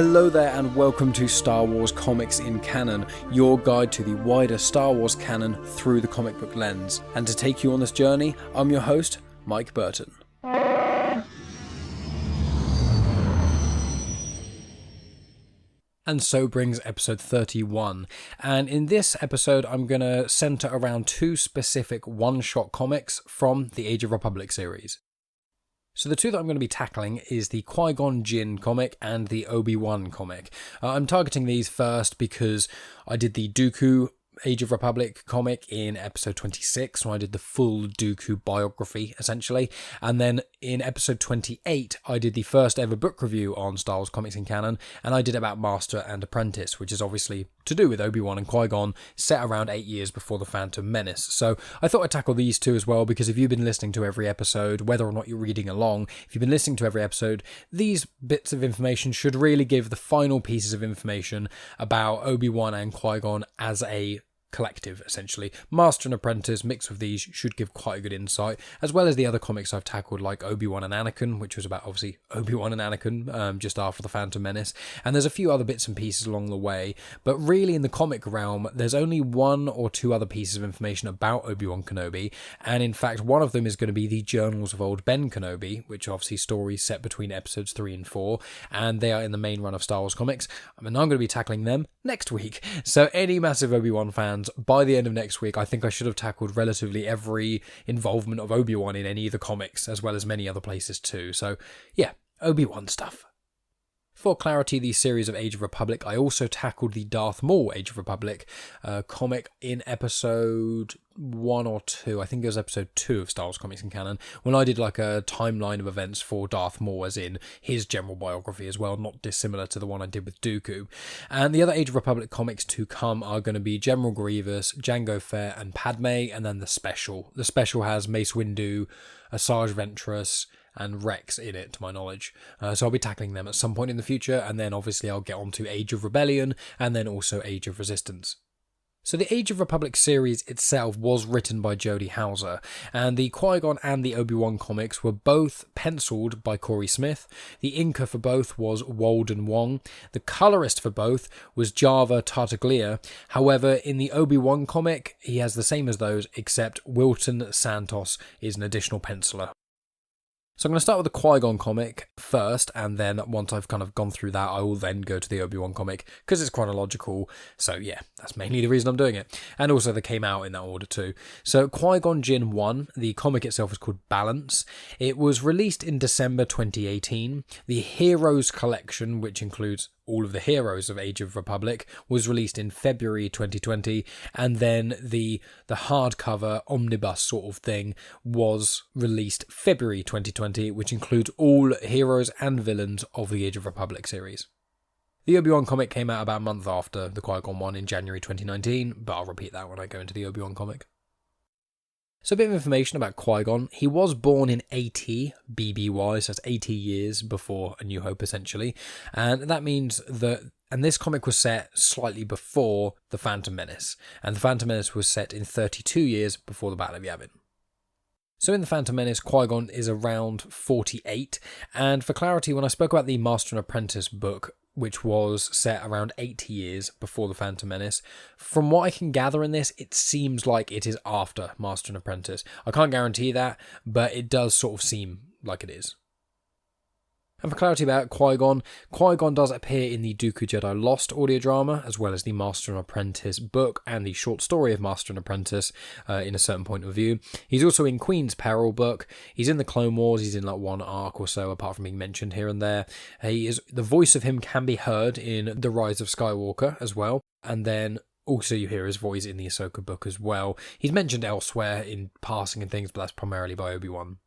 Hello there and welcome to Star Wars Comics in Canon, your guide to the wider Star Wars canon through the comic book lens. And to take you on this journey, I'm your host, Mike Burton. And so brings episode 31, and in this episode I'm going to centre around two specific one-shot comics from the Age of Republic series. So the two that I'm going to be tackling is the Qui-Gon Jinn comic and the Obi-Wan comic. I'm targeting these first because I did the Dooku Age of Republic comic in episode 26, when I did the full Dooku biography, essentially. And then in episode 28, I did the first ever book review on Star Wars Comics in Canon, and I did it about Master and Apprentice, which is obviously to do with Obi-Wan and Qui-Gon, set around 8 years before The Phantom Menace. So I thought I'd tackle these two as well, because if you've been listening to every episode, whether or not you're reading along, if you've been listening to every episode, these bits of information should really give the final pieces of information about Obi-Wan and Qui-Gon as a collective, essentially. Master and Apprentice mixed with these should give quite a good insight, as well as the other comics I've tackled, like Obi-Wan and Anakin, which was about obviously Obi-Wan and Anakin just after the Phantom Menace, and there's a few other bits and pieces along the way, but really in the comic realm there's only one or two other pieces of information about Obi-Wan Kenobi, and in fact one of them is going to be the Journals of Old Ben Kenobi, which are obviously stories set between episodes 3 and 4, and they are in the main run of Star Wars comics, and I'm going to be tackling them next week. So any massive Obi-Wan fans, by the end of next week, I think I should have tackled relatively every involvement of Obi-Wan in any of the comics, as well as many other places too. So yeah, Obi-Wan stuff. For clarity, the series of Age of Republic, I also tackled the Darth Maul Age of Republic comic in episode 1 or 2. I think it was episode 2 of Star Wars Comics in Canon, when I did like a timeline of events for Darth Maul, as in his general biography as well, not dissimilar to the one I did with Dooku. And the other Age of Republic comics to come are going to be General Grievous, Jango Fett, and Padme, and then the special. The special has Mace Windu, Asajj Ventress, and Rex in it, to my knowledge. So I'll be tackling them at some point in the future, and then obviously I'll get on to Age of Rebellion, and then also Age of Resistance. So the Age of Republic series itself was written by Jody Houser, and the Qui-Gon and the Obi-Wan comics were both penciled by Cory Smith. The inker for both was Walden Wong. The colourist for both was Java Tartaglia. However, in the Obi-Wan comic, he has the same as those, except Wilton Santos is an additional penciler. So I'm going to start with the Qui-Gon comic first, and then once I've kind of gone through that, I will then go to the Obi-Wan comic, because it's chronological, so yeah, that's mainly the reason I'm doing it. And also they came out in that order too. So Qui-Gon Jinn 1, the comic itself is called Balance. It was released in December 2018. The Heroes collection, which includes all of the heroes of Age of Republic, was released in February 2020, and then the hardcover omnibus sort of thing was released February 2020, which includes all heroes and villains of the Age of Republic series. The Obi-Wan comic came out about a month after the Qui-Gon one in January 2019, but I'll repeat that when I go into the Obi-Wan comic. So a bit of information about Qui-Gon. He was born in 80 BBY, so that's 80 years before A New Hope, essentially. And that means that, and this comic was set slightly before The Phantom Menace. And The Phantom Menace was set in 32 years before the Battle of Yavin. So in The Phantom Menace, Qui-Gon is around 48. And for clarity, when I spoke about the Master and Apprentice book, which was set around 80 years before The Phantom Menace, from what I can gather in this, it seems like it is after Master and Apprentice. I can't guarantee that, but it does sort of seem like it is. And for clarity about Qui-Gon, Qui-Gon does appear in the Dooku Jedi Lost audio drama, as well as the Master and Apprentice book and the short story of Master and Apprentice in a certain point of view. He's also in Queen's Peril book. He's in the Clone Wars. He's in like one arc or so, apart from being mentioned here and there. The voice of him can be heard in The Rise of Skywalker as well. And then also you hear his voice in the Ahsoka book as well. He's mentioned elsewhere in passing and things, but that's primarily by Obi-Wan.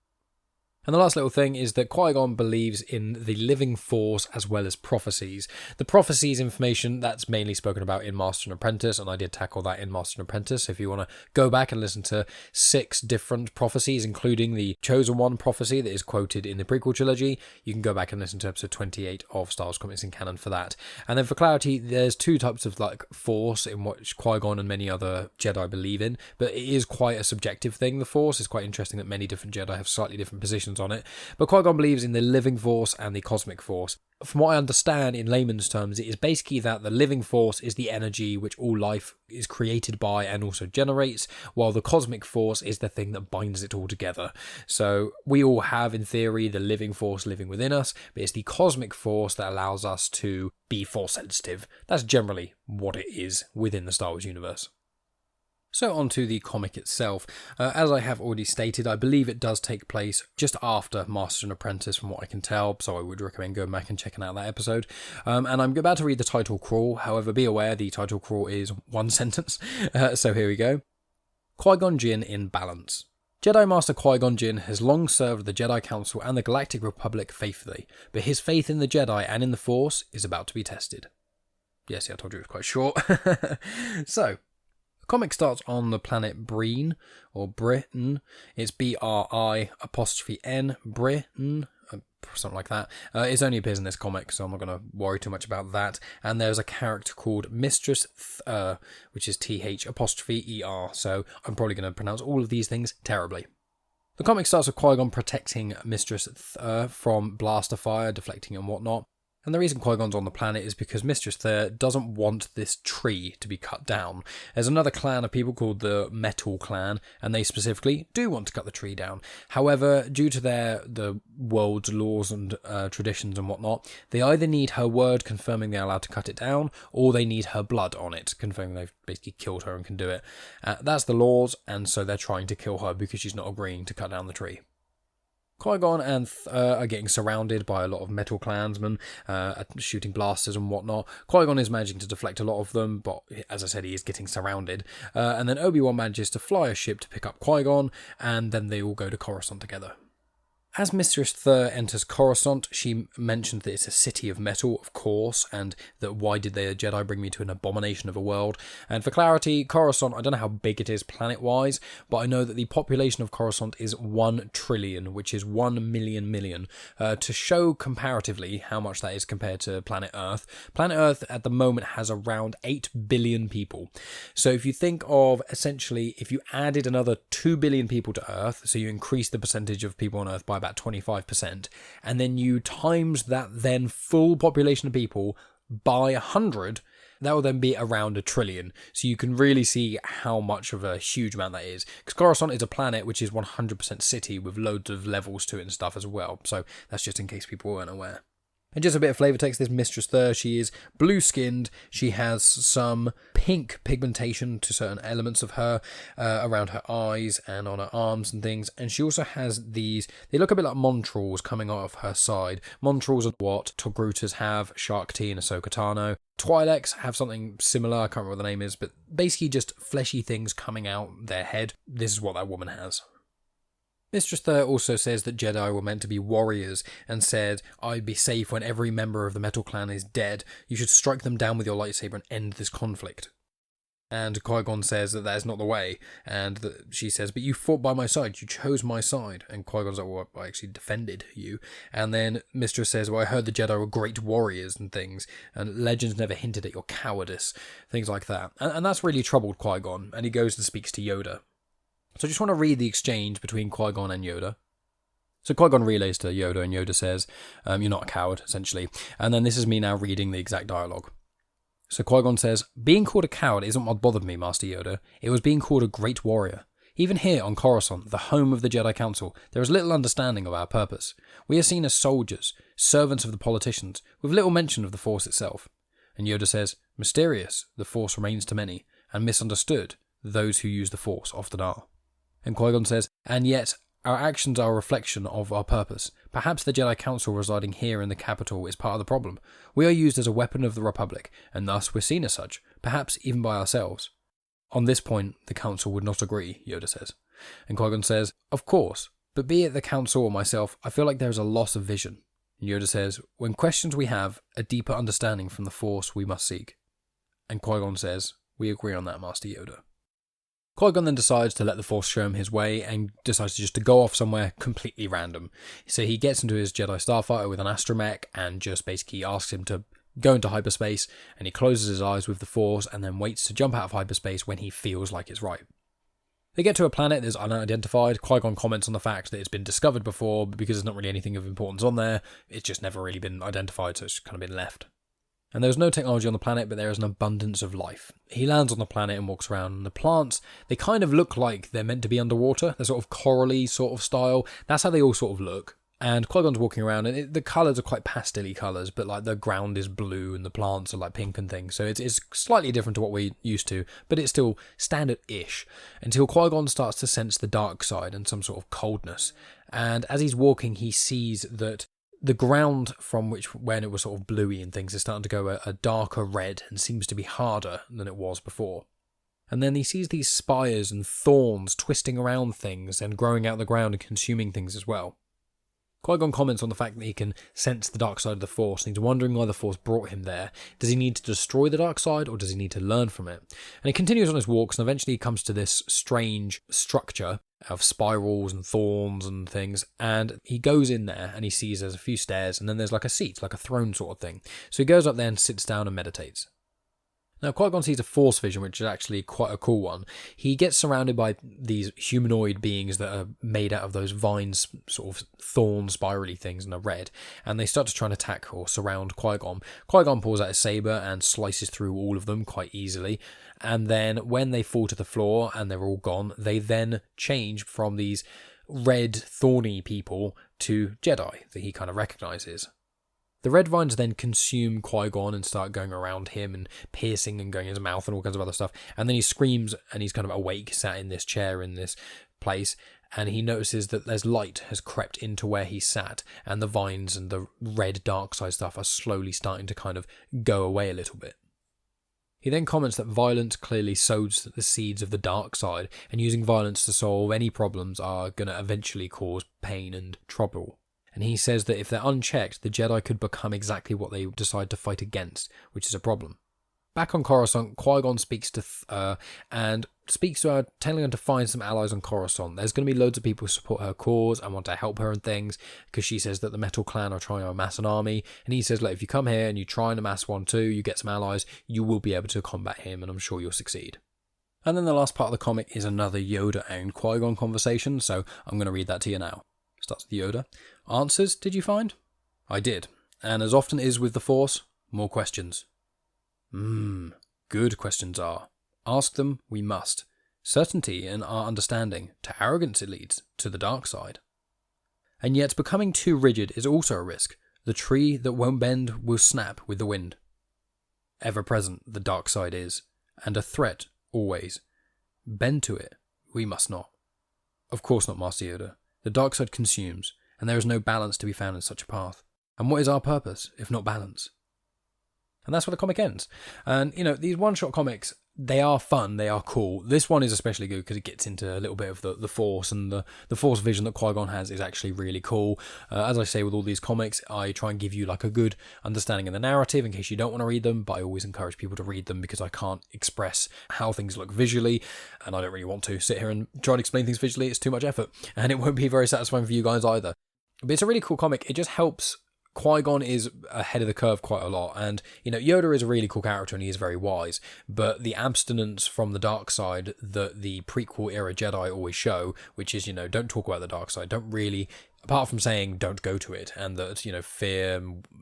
And the last little thing is that Qui-Gon believes in the living force as well as prophecies. The prophecies information, that's mainly spoken about in Master and Apprentice, and I did tackle that in Master and Apprentice. If you want to go back and listen to 6 different prophecies, including the Chosen One prophecy that is quoted in the prequel trilogy, you can go back and listen to episode 28 of Star Wars Comics in Canon for that. And then for clarity, there's 2 types of like force in which Qui-Gon and many other Jedi believe in, but it is quite a subjective thing, the force. It's quite interesting that many different Jedi have slightly different positions speculations on it, but Qui-Gon believes in the living force and the cosmic force. From what I understand in layman's terms, it is basically that the living force is the energy which all life is created by and also generates, while the cosmic force is the thing that binds it all together. So we all have, in theory, the living force living within us, but it's the cosmic force that allows us to be force sensitive. That's generally what it is within the Star Wars universe. So on to the comic itself. As I have already stated, I believe it does take place just after Master and Apprentice from what I can tell, so I would recommend going back and checking out that episode. And I'm about to read the title crawl, however be aware the title crawl is one sentence, so here we go. Qui-Gon Jinn in balance. Jedi Master Qui-Gon Jinn has long served the Jedi Council and the Galactic Republic faithfully, but his faith in the Jedi and in the Force is about to be tested. Yes, I told you it was quite short. So, the comic starts on the planet Breen, or Britain. It's B-R-I-N, Britain, something like that. It only appears in this comic, so I'm not going to worry too much about that. And there's a character called Mistress which is T-H-E-R, so I'm probably going to pronounce all of these things terribly. The comic starts with Qui-Gon protecting Mistress from blaster fire, deflecting and whatnot. And the reason Qui-Gon's on the planet is because Mistress doesn't want this tree to be cut down. There's another clan of people called the Metal Clan, and they specifically do want to cut the tree down. However, due to the world's laws and traditions and whatnot, they either need her word confirming they're allowed to cut it down, or they need her blood on it, confirming they've basically killed her and can do it. That's the laws, and so they're trying to kill her because she's not agreeing to cut down the tree. Qui-Gon and are getting surrounded by a lot of metal clansmen, shooting blasters and whatnot. Qui-Gon is managing to deflect a lot of them, but as I said, he is getting surrounded. And then Obi-Wan manages to fly a ship to pick up Qui-Gon, and then they all go to Coruscant together. As Mistress Thur enters Coruscant, she mentions that it's a city of metal, of course, and that why did the Jedi bring me to an abomination of a world? And for clarity, Coruscant, I don't know how big it is planet-wise, but I know that the population of Coruscant is 1 trillion, which is 1 million. To show comparatively how much that is compared to planet Earth, planet Earth at the moment has around 8 billion people. So if you think of, essentially, if you added another 2 billion people to Earth, so you increase the percentage of people on Earth by about 25%, and then you times that then full population of people by 100, that will then be around 1 trillion. So you can really see how much of a huge amount that is. Because Coruscant is a planet which is 100% city with loads of levels to it and stuff as well. So that's just in case people weren't aware. And just a bit of flavour text, this Mistress Thur, she is blue-skinned, she has some pink pigmentation to certain elements of her, around her eyes and on her arms and things, and she also has these, they look a bit like Montrals coming out of her side. Montrals are what Tagrutas have, Shark T and Ahsoka Tano. Twi'leks have something similar, I can't remember what the name is, but basically just fleshy things coming out their head. This is what that woman has. Mistress Thur also says that Jedi were meant to be warriors, and said, I'd be safe when every member of the Metal Clan is dead. You should strike them down with your lightsaber and end this conflict. And Qui-Gon says that is not the way, and that she says, but you fought by my side, you chose my side. And Qui-Gon's like, well, I actually defended you. And then Mistress says, well, I heard the Jedi were great warriors and things, and legends never hinted at your cowardice, things like that. And that's really troubled Qui-Gon, and he goes and speaks to Yoda. So I just want to read the exchange between Qui-Gon and Yoda. So Qui-Gon relays to Yoda, and Yoda says, you're not a coward, essentially. And then this is me now reading the exact dialogue. So Qui-Gon says, being called a coward isn't what bothered me, Master Yoda. It was being called a great warrior. Even here on Coruscant, the home of the Jedi Council, there is little understanding of our purpose. We are seen as soldiers, servants of the politicians, with little mention of the Force itself. And Yoda says, mysterious, the Force remains to many, and misunderstood, those who use the Force often are. And Qui-Gon says, and yet our actions are a reflection of our purpose. Perhaps the Jedi Council residing here in the capital is part of the problem. We are used as a weapon of the Republic, and thus we're seen as such, perhaps even by ourselves. On this point, the Council would not agree, Yoda says. And Qui-Gon says, of course, but be it the Council or myself, I feel like there is a loss of vision. And Yoda says, when questions we have, a deeper understanding from the Force we must seek. And Qui-Gon says, we agree on that, Master Yoda. Qui-Gon then decides to let the Force show him his way and decides just to go off somewhere completely random. So he gets into his Jedi Starfighter with an astromech and just basically asks him to go into hyperspace, and he closes his eyes with the Force and then waits to jump out of hyperspace when he feels like it's right. They get to a planet that's unidentified. Qui-Gon comments on the fact that it's been discovered before, but because there's not really anything of importance on there, it's just never really been identified, so it's kind of been left. And there's no technology on the planet, but there is an abundance of life. He lands on the planet and walks around, and the plants, they kind of look like they're meant to be underwater. They're sort of corally sort of style. That's how they all sort of look. And Qui-Gon's walking around, and the colours are quite pastel-y colours, but like the ground is blue and the plants are like pink and things. So it's slightly different to what we're used to, but it's still standard-ish. Until Qui-Gon starts to sense the dark side and some sort of coldness. And as he's walking, he sees that the ground from which, when it was sort of bluey and things, is starting to go a darker red and seems to be harder than it was before. And then he sees these spires and thorns twisting around things and growing out of the ground and consuming things as well. Qui-Gon comments on the fact that he can sense the dark side of the Force, and he's wondering why the Force brought him there. Does he need to destroy the dark side, or does he need to learn from it? And he continues on his walks, and eventually he comes to this strange structure of spirals and thorns and things, and he goes in there, and he sees there's a few stairs, and then there's like a seat, like a throne sort of thing. So he goes up there and sits down and meditates. Now, Qui-Gon sees a Force vision, which is actually quite a cool one. He gets surrounded by these humanoid beings that are made out of those vines, sort of thorn, spirally things, and are red. And they start to try and attack or surround Qui-Gon. Qui-Gon pulls out his saber and slices through all of them quite easily. And then when they fall to the floor and they're all gone, they then change from these red, thorny people to Jedi that he kind of recognises. The red vines then consume Qui-Gon and start going around him and piercing and going in his mouth and all kinds of other stuff. And then he screams and he's kind of awake, sat in this chair in this place. And he notices that there's light has crept into where he sat. And the vines and the red dark side stuff are slowly starting to kind of go away a little bit. He then comments that violence clearly sows the seeds of the dark side. And using violence to solve any problems are going to eventually cause pain and trouble. And he says that if they're unchecked, the Jedi could become exactly what they decide to fight against, which is a problem. Back on Coruscant, Qui-Gon speaks to her, telling her to find some allies on Coruscant. There's going to be loads of people who support her cause and want to help her and things, because she says that the Metal Clan are trying to amass an army. And he says, look, if you come here and you try and amass one too, you get some allies, you will be able to combat him, and I'm sure you'll succeed. And then the last part of the comic is another Yoda and Qui-Gon conversation, so I'm going to read that to you now. Starts with Yoda. Answers, did you find? I did. And as often is with the Force, more questions. Good questions are. Ask them, we must. Certainty in our understanding. To arrogance it leads. To the dark side. And yet becoming too rigid is also a risk. The tree that won't bend will snap with the wind. Ever present, the dark side is. And a threat, always. Bend to it, we must not. Of course not, Master Yoda. The dark side consumes, and there is no balance to be found in such a path. And what is our purpose, if not balance? And that's where the comic ends. And, these one-shot comics, they are fun, they are cool. This one is especially good because it gets into a little bit of the Force, and the Force vision that Qui-Gon has is actually really cool. As I say with all these comics, I try and give you like a good understanding of the narrative in case you don't want to read them, but I always encourage people to read them because I can't express how things look visually, and I don't really want to sit here and try and explain things visually. It's too much effort, and it won't be very satisfying for you guys either. But it's a really cool comic. It just helps. Qui-Gon is ahead of the curve quite a lot, and Yoda is a really cool character and he is very wise, but the abstinence from the dark side that the prequel era Jedi always show, which is don't talk about the dark side, don't really, apart from saying don't go to it, and that fear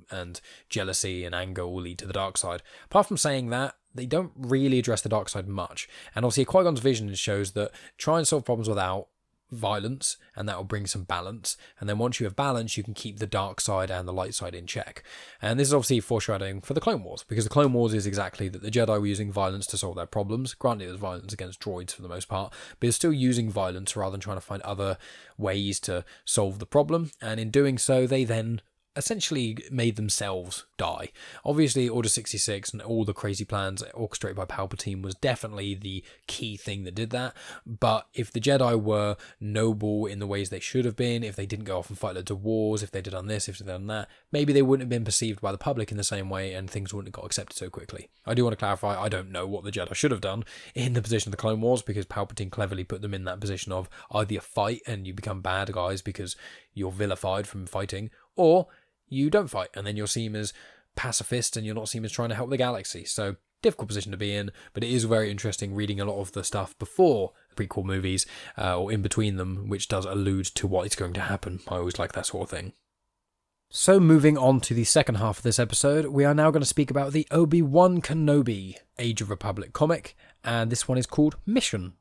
and jealousy and anger will lead to the dark side. Apart from saying that, they don't really address the dark side much, and obviously Qui-Gon's vision shows that try and solve problems without violence, and that will bring some balance, and then once you have balance you can keep the dark side and the light side in check. And this is obviously foreshadowing for the Clone Wars, because the Clone Wars is exactly that the Jedi were using violence to solve their problems. Granted, it was violence against droids for the most part, but it's still using violence rather than trying to find other ways to solve the problem, and in doing so they then essentially made themselves die. Obviously, Order 66 and all the crazy plans orchestrated by Palpatine was definitely the key thing that did that, but if the Jedi were noble in the ways they should have been, if they didn't go off and fight loads of wars, if they'd done this, if they'd done that, maybe they wouldn't have been perceived by the public in the same way and things wouldn't have got accepted so quickly. I do want to clarify, I don't know what the Jedi should have done in the position of the Clone Wars, because Palpatine cleverly put them in that position of either you fight and you become bad guys because you're vilified from fighting, or you don't fight, and then you're seen as pacifist and you're not seen as trying to help the galaxy. So, difficult position to be in, but it is very interesting reading a lot of the stuff before prequel movies, or in between them, which does allude to what is going to happen. I always like that sort of thing. So moving on to the second half of this episode, we are now going to speak about the Obi-Wan Kenobi Age of Republic comic, and this one is called Mission.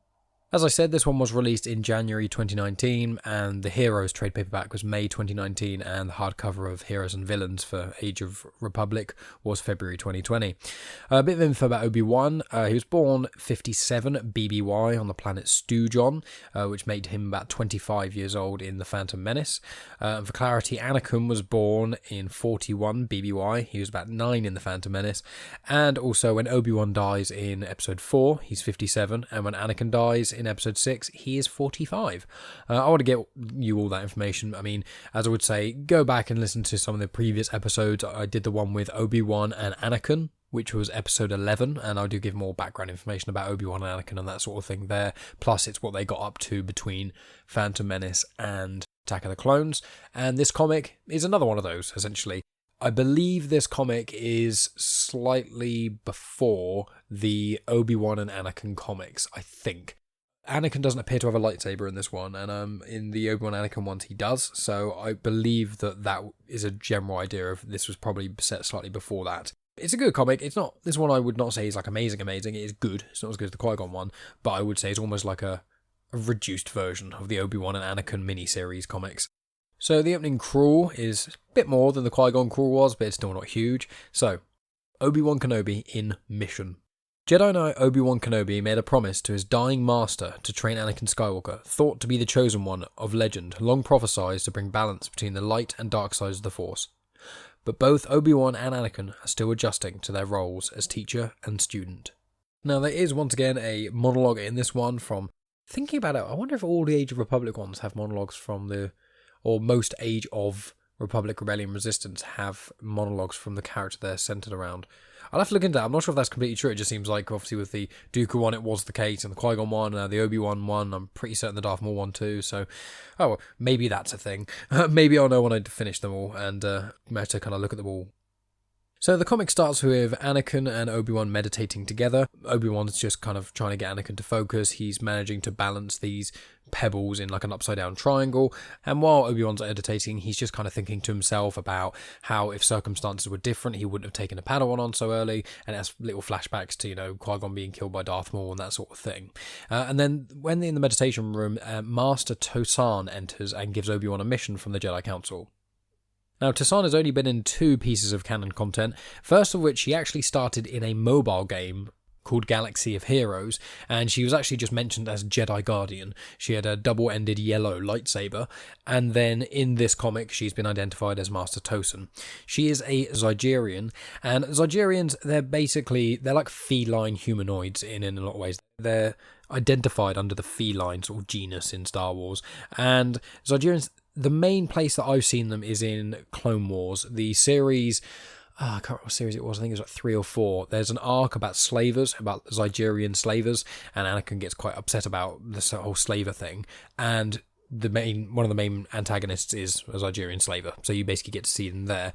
As I said, this one was released in January 2019, and the Heroes trade paperback was May 2019, and the hardcover of Heroes and Villains for Age of Republic was February 2020. A bit of info about Obi-Wan. He was born 57 BBY on the planet Stujon, which made him about 25 years old in The Phantom Menace. And for clarity, Anakin was born in 41 BBY. He was about 9 in The Phantom Menace. And also, when Obi-Wan dies in Episode 4, he's 57, and when Anakin dies in Episode 6, he is 45. I want to get you all that information. I mean, as I would say, go back and listen to some of the previous episodes. I did the one with Obi-Wan and Anakin, which was episode 11, and I do give more background information about Obi-Wan and Anakin and that sort of thing there. Plus, it's what they got up to between Phantom Menace and Attack of the Clones. And this comic is another one of those, essentially. I believe this comic is slightly before the Obi-Wan and Anakin comics, I think. Anakin doesn't appear to have a lightsaber in this one, and in the Obi-Wan Anakin ones he does, so I believe that is a general idea of this was probably set slightly before that. It's a good comic. It's not, this one I would not say is like amazing. It is good. It's not as good as the Qui-Gon one, but I would say it's almost like a reduced version of the Obi-Wan and Anakin miniseries comics. So the opening crawl is a bit more than the Qui-Gon crawl was, but it's still not huge. So, Obi-Wan Kenobi in Mission. Jedi Knight Obi-Wan Kenobi made a promise to his dying master to train Anakin Skywalker, thought to be the chosen one of legend, long prophesied to bring balance between the light and dark sides of the Force. But both Obi-Wan and Anakin are still adjusting to their roles as teacher and student. Now there is once again a monologue in this one from, thinking about it, I wonder if all the Age of Republic ones have monologues from or most Age of Republic Rebellion Resistance have monologues from the character they're centered around. I'll have to look into that. I'm not sure if that's completely true. It just seems like, obviously, with the Dooku one, it was the case, and the Qui-Gon one, the Obi-Wan one, I'm pretty certain the Darth Maul one too, so, well, maybe that's a thing. Maybe I'll know when I finish them all, and have to kind of look at them all. So the comic starts with Anakin and Obi-Wan meditating together. Obi-Wan's just kind of trying to get Anakin to focus. He's managing to balance these pebbles in like an upside down triangle. And while Obi-Wan's meditating, he's just kind of thinking to himself about how if circumstances were different, he wouldn't have taken a Padawan on so early. And it has little flashbacks to, Qui-Gon being killed by Darth Maul and that sort of thing. And then when they're in the meditation room, Master Tosan enters and gives Obi-Wan a mission from the Jedi Council. Now, Tosan has only been in 2 pieces of canon content, first of which she actually started in a mobile game called Galaxy of Heroes, and she was actually just mentioned as Jedi Guardian. She had a double-ended yellow lightsaber, and then in this comic she's been identified as Master Tosan. She is a Zygerian, and Zygerians, they're like feline humanoids in a lot of ways. They're identified under the feline sort of genus in Star Wars, and Zygerians, the main place that I've seen them is in Clone Wars. The series, I can't remember what series it was, I think it was like 3 or 4. There's an arc about slavers, about Zygerian slavers, and Anakin gets quite upset about this whole slaver thing. And one of the main antagonists is a Zygerian slaver, so you basically get to see them there.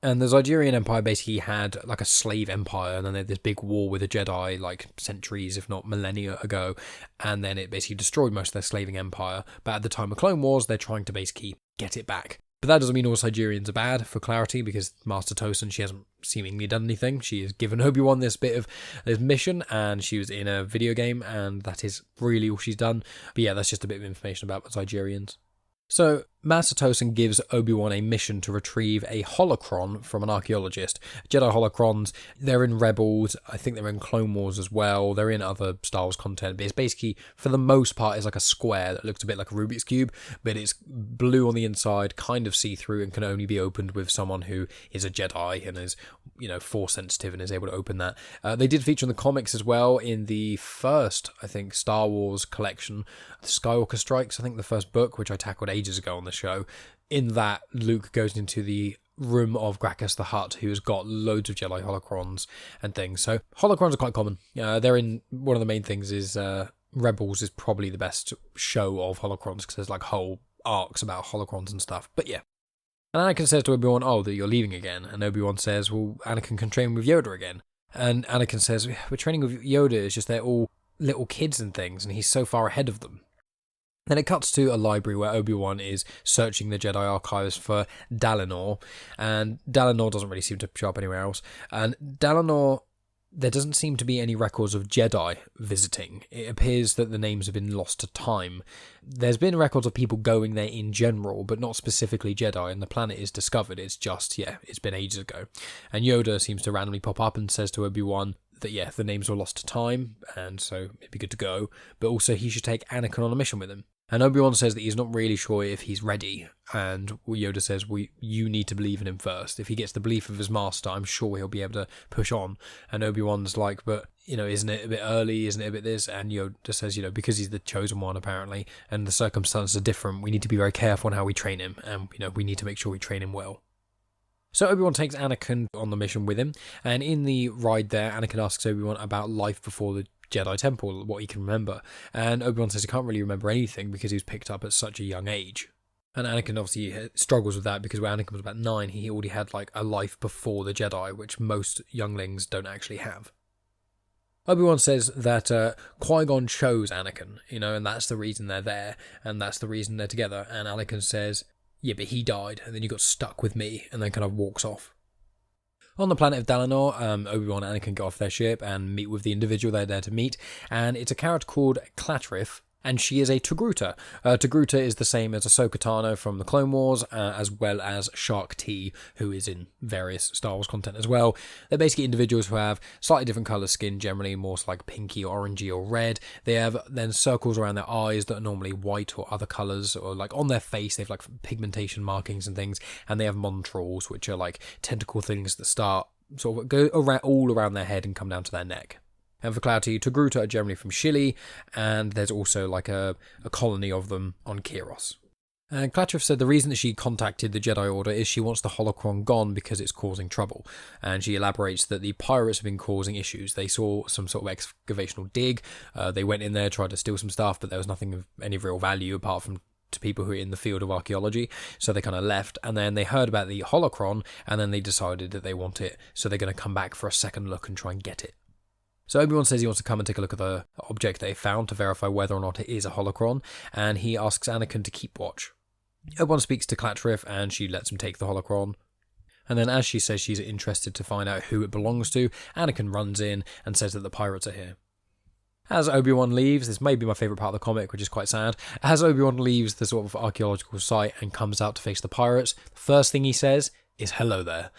And the Zygerian Empire basically had like a slave empire, and then they had this big war with the Jedi like centuries, if not millennia ago, and then it basically destroyed most of their slaving empire. But at the time of Clone Wars, they're trying to basically get it back. But that doesn't mean all Zygerians are bad, for clarity, because Master Tosan, she hasn't seemingly done anything. She has given Obi-Wan this bit of this mission, and she was in a video game, and that is really all she's done. But yeah, that's just a bit of information about the Zygerians. So, Master Tosan gives Obi-Wan a mission to retrieve a holocron from an archaeologist. Jedi holocrons, they're in Rebels, I think they're in Clone Wars as well, they're in other Star Wars content, but it's basically, for the most part, it's like a square that looks a bit like a Rubik's Cube, but it's blue on the inside, kind of see-through, and can only be opened with someone who is a Jedi and is, Force sensitive and is able to open that. They did feature in the comics as well in the first, I think, Star Wars collection, The Skywalker Strikes, I think the first book, which I tackled ages ago on the show. In that, Luke goes into the room of Gracchus the Hutt, who's got loads of Jedi holocrons and things. So holocrons are quite common. They're in, one of the main things is Rebels is probably the best show of holocrons, because there's like whole arcs about holocrons and stuff. But yeah. And Anakin says to Obi-Wan, that you're leaving again. And Obi-Wan says, well, Anakin can train with Yoda again. And Anakin says, we're training with Yoda, it's just they're all little kids and things, and he's so far ahead of them. Then it cuts to a library where Obi-Wan is searching the Jedi archives for Dalinor, and Dalinor doesn't really seem to show up anywhere else. And Dalinor, there doesn't seem to be any records of Jedi visiting. It appears that the names have been lost to time. There's been records of people going there in general, but not specifically Jedi, and the planet is discovered. It's just, it's been ages ago. And Yoda seems to randomly pop up and says to Obi-Wan that, the names were lost to time, and so it'd be good to go, but also he should take Anakin on a mission with him. And Obi-Wan says that he's not really sure if he's ready, and Yoda says, you need to believe in him first. If he gets the belief of his master, I'm sure he'll be able to push on. And Obi-Wan's like, but, isn't it a bit early? Isn't it a bit this? And Yoda says, because he's the chosen one, apparently, and the circumstances are different, we need to be very careful on how we train him, and, we need to make sure we train him well. So Obi-Wan takes Anakin on the mission with him, and in the ride there, Anakin asks Obi-Wan about life before the Jedi Temple, what he can remember, and Obi-Wan says he can't really remember anything because he was picked up at such a young age. And Anakin obviously struggles with that because when Anakin was about 9, he already had a life before the Jedi, which most younglings don't actually have. Obi-Wan says that Qui-Gon chose Anakin, and that's the reason they're there, and that's the reason they're together, and Anakin says, yeah, but he died, and then you got stuck with me, and then kind of walks off. On the planet of Dalinor, Obi-Wan and Anakin get off their ship and meet with the individual they're there to meet, and it's a character called Clatrif, and she is a Tagruta. Tagruta is the same as Ahsoka Tano from the Clone Wars, as well as Shark T, who is in various Star Wars content as well. They're basically individuals who have slightly different colour skin, generally more pinky, orangey or red. They have then circles around their eyes that are normally white or other colours, or on their face they have pigmentation markings and things, and they have montrals, which are tentacle things that start sort of go all around their head and come down to their neck. And for clarity, Tagruta are generally from Chile, and there's also a colony of them on Kiros. And Clatrif said the reason that she contacted the Jedi Order is she wants the holocron gone because it's causing trouble. And she elaborates that the pirates have been causing issues. They saw some sort of excavational dig, they went in there, tried to steal some stuff, but there was nothing of any real value apart from to people who are in the field of archaeology, so they kind of left, and then they heard about the holocron, and then they decided that they want it, so they're going to come back for a second look and try and get it. So Obi-Wan says he wants to come and take a look at the object they found to verify whether or not it is a holocron, and he asks Anakin to keep watch. Obi-Wan speaks to Clatrif, and she lets him take the holocron. And then as she says she's interested to find out who it belongs to, Anakin runs in and says that the pirates are here. As Obi-Wan leaves, this may be my favourite part of the comic, which is quite sad, as Obi-Wan leaves the sort of archaeological site and comes out to face the pirates, the first thing he says is hello there,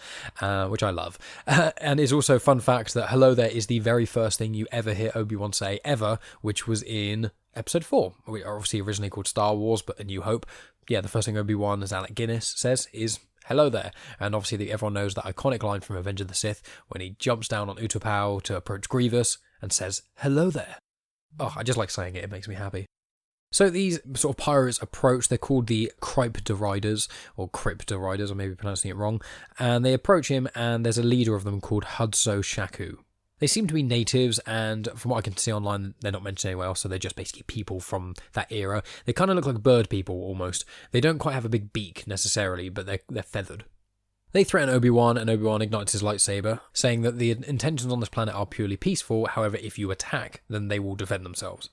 which I love. And it's also a fun fact that hello there is the very first thing you ever hear Obi-Wan say ever, which was in episode 4, which are obviously originally called Star Wars, but A New Hope. Yeah, the first thing Obi-Wan, as Alec Guinness says, is hello there. And obviously everyone knows that iconic line from Revenge of the Sith when he jumps down on Utapau to approach Grievous and says hello there. Oh, I just like saying it makes me happy. So these sort of pirates approach, they're called the Crypta Riders, or Crypta Riders, or maybe pronouncing it wrong, and they approach him, and there's a leader of them called Hudso Shaku. They seem to be natives, and from what I can see online, they're not mentioned anywhere else, so they're just basically people from that era. They kind of look like bird people, almost. They don't quite have a big beak, necessarily, but they're feathered. They threaten Obi-Wan, and Obi-Wan ignites his lightsaber, saying that the intentions on this planet are purely peaceful, however, if you attack, then they will defend themselves.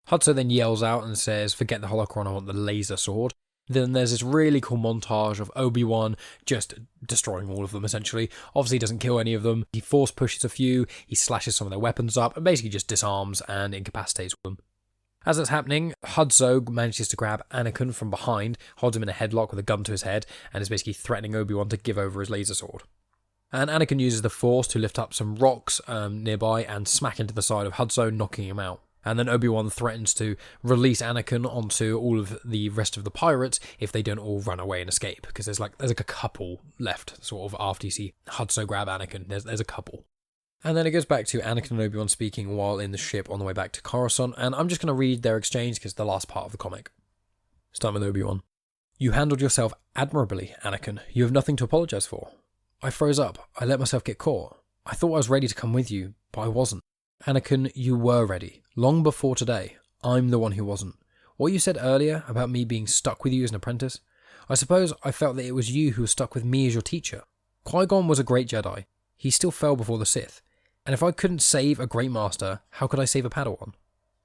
Hudso then yells out and says, forget the holocron, I want the laser sword. Then there's this really cool montage of Obi-Wan just destroying all of them, essentially. Obviously, he doesn't kill any of them. He force pushes a few, he slashes some of their weapons up, and basically just disarms and incapacitates them. As that's happening, Hudso manages to grab Anakin from behind, holds him in a headlock with a gun to his head, and is basically threatening Obi-Wan to give over his laser sword. And Anakin uses the Force to lift up some rocks nearby and smack into the side of Hudso, knocking him out. And then Obi-Wan threatens to release Anakin onto all of the rest of the pirates if they don't all run away and escape. Because there's a couple left, sort of, after you see Hudso grab Anakin. There's a couple. And then it goes back to Anakin and Obi-Wan speaking while in the ship on the way back to Coruscant. And I'm just going to read their exchange because it's the last part of the comic. Starting with Obi-Wan. You handled yourself admirably, Anakin. You have nothing to apologise for. I froze up. I let myself get caught. I thought I was ready to come with you, but I wasn't. Anakin, you were ready. Long before today. I'm the one who wasn't. What you said earlier about me being stuck with you as an apprentice, I suppose I felt that it was you who was stuck with me as your teacher. Qui-Gon was a great Jedi. He still fell before the Sith. And if I couldn't save a great master, how could I save a Padawan?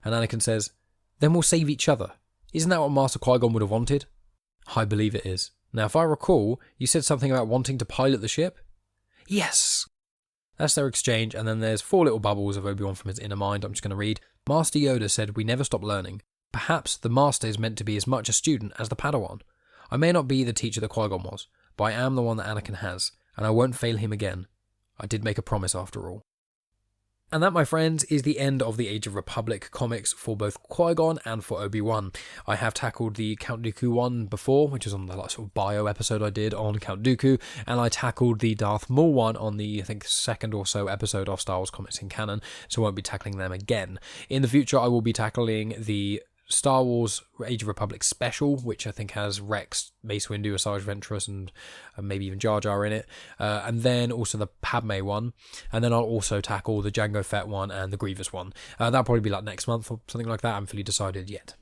And Anakin says, "Then we'll save each other. Isn't that what Master Qui-Gon would have wanted?" "I believe it is. Now, if I recall, you said something about wanting to pilot the ship?" "Yes!" That's their exchange, and then there's 4 little bubbles of Obi-Wan from his inner mind. I'm just going to read. "Master Yoda said we never stop learning. Perhaps the Master is meant to be as much a student as the Padawan. I may not be the teacher that Qui-Gon was, but I am the one that Anakin has, and I won't fail him again. I did make a promise after all." And that, my friends, is the end of the Age of Republic comics for both Qui-Gon and for Obi-Wan. I have tackled the Count Dooku one before, which is on the sort of bio episode I did on Count Dooku, and I tackled the Darth Maul one on the, I think, 2nd or so episode of Star Wars Comics in Canon, so I won't be tackling them again. In the future, I will be tackling the Star Wars Age of Republic special, which I think has Rex, Mace Windu, Asajj Ventress, and maybe even Jar Jar in it, and then also the Padme one, and then I'll also tackle the Jango Fett one and the Grievous one. That'll probably be like next month or something like that. I haven't fully decided yet.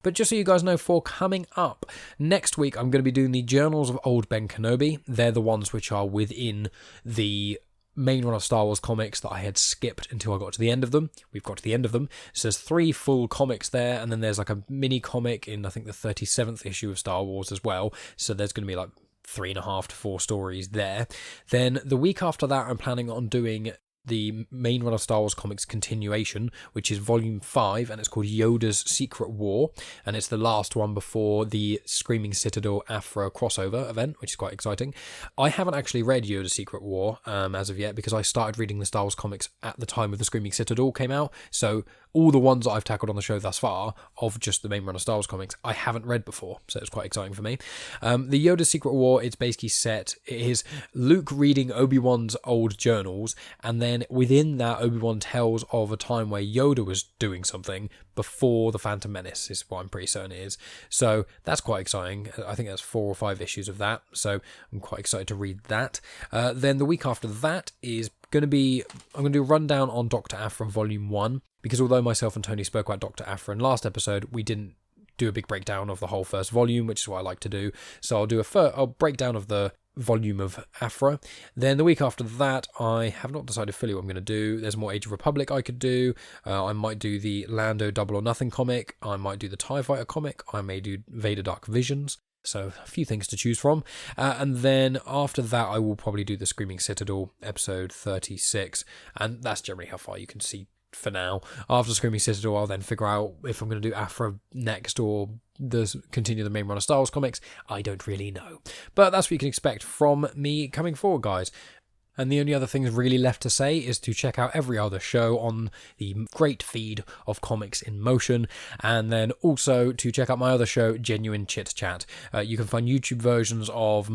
But just so you guys know, for coming up next week, I'm going to be doing the Journals of Old Ben Kenobi. They're the ones which are within the main run of Star Wars comics that I had skipped until I got to the end of them. We've got to the end of them. So there's 3 full comics there, and then there's like a mini comic in, I think, the 37th issue of Star Wars as well. So there's going to be like 3.5 to 4 stories there. Then the week after that, I'm planning on doing the main run of Star Wars comics continuation, which is volume 5, and it's called Yoda's Secret War, and it's the last one before the Screaming Citadel Afro crossover event, which is quite exciting. I haven't actually read Yoda's Secret War as of yet, because I started reading the Star Wars comics at the time of the Screaming Citadel came out, so all the ones that I've tackled on the show thus far, of just the main run of Star Wars comics, I haven't read before, so it's quite exciting for me. The Yoda Secret War, it's basically set, it is Luke reading Obi-Wan's old journals, and then within that, Obi-Wan tells of a time where Yoda was doing something before the Phantom Menace, is what I'm pretty certain it is. So that's quite exciting. I think that's 4 or 5 issues of that, so I'm quite excited to read that. Then the week after that is I'm going to do a rundown on Dr. Aphra Volume 1, because although myself and Tony spoke about Dr. Aphra in last episode, we didn't do a big breakdown of the whole first volume, which is what I like to do. So I'll do a breakdown of the volume of Aphra. Then the week after that, I have not decided fully what I'm going to do. There's more Age of Republic I could do. I might do the Lando Double or Nothing comic. I might do the TIE Fighter comic. I may do Vader Dark Visions. So a few things to choose from. And then after that, I will probably do the Screaming Citadel episode 36. And that's generally how far you can see for now. After Screaming Citadel, I'll then figure out if I'm going to do Aphra next or continue the main run of Star Wars comics. I don't really know. But that's what you can expect from me coming forward, guys. And the only other things really left to say is to check out every other show on the great feed of Comics in Motion, and then also to check out my other show, Genuine Chit-Chat. You can find YouTube versions of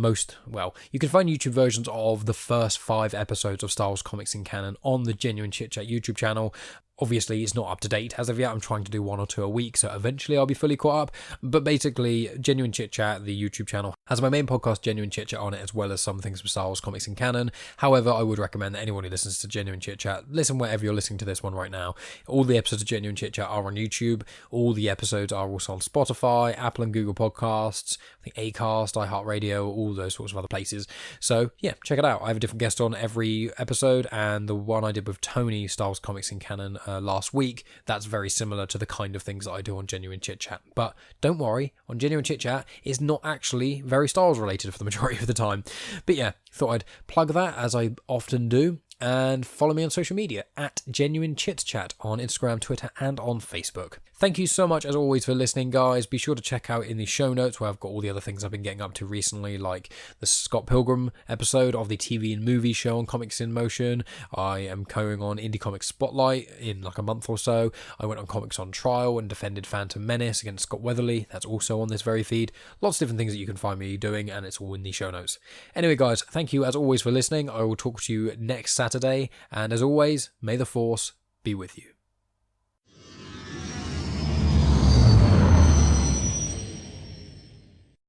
the first 5 episodes of Star Wars Comics in Canon on the Genuine Chit-Chat YouTube channel. Obviously, it's not up to date as of yet. I'm trying to do 1 or 2 a week, so eventually I'll be fully caught up. But basically, Genuine Chit-Chat, the YouTube channel, has my main podcast, Genuine Chit-Chat, on it, as well as some things from Star Wars Comics in Canon. However, I would recommend that anyone who listens to Genuine Chit-Chat, listen wherever you're listening to this one right now. All the episodes of Genuine Chit-Chat are on YouTube. All the episodes are also on Spotify, Apple and Google Podcasts, I think Acast, iHeartRadio, all those sorts of other places. So, yeah, check it out. I have a different guest on every episode, and the one I did with Tony, Star Wars Comics in Canon, last week, that's very similar to the kind of things that I do on Genuine Chit-Chat. But don't worry, on Genuine Chit-Chat, it's not actually very Star Wars related for the majority of the time. But yeah, thought I'd plug that, as I often do. And follow me on social media at Genuine Chit-Chat on Instagram, Twitter, and on Facebook. Thank you so much, as always, for listening, guys. Be sure to check out in the show notes where I've got all the other things I've been getting up to recently, like the Scott Pilgrim episode of the TV and movie show on Comics in Motion. I am going on Indie Comics Spotlight in like a month or so. I went on Comics on Trial and defended Phantom Menace against Scott Weatherly. That's also on this very feed. Lots of different things that you can find me doing, and it's all in the show notes. Anyway, guys, thank you, as always, for listening. I will talk to you next Saturday, and as always, may the Force be with you.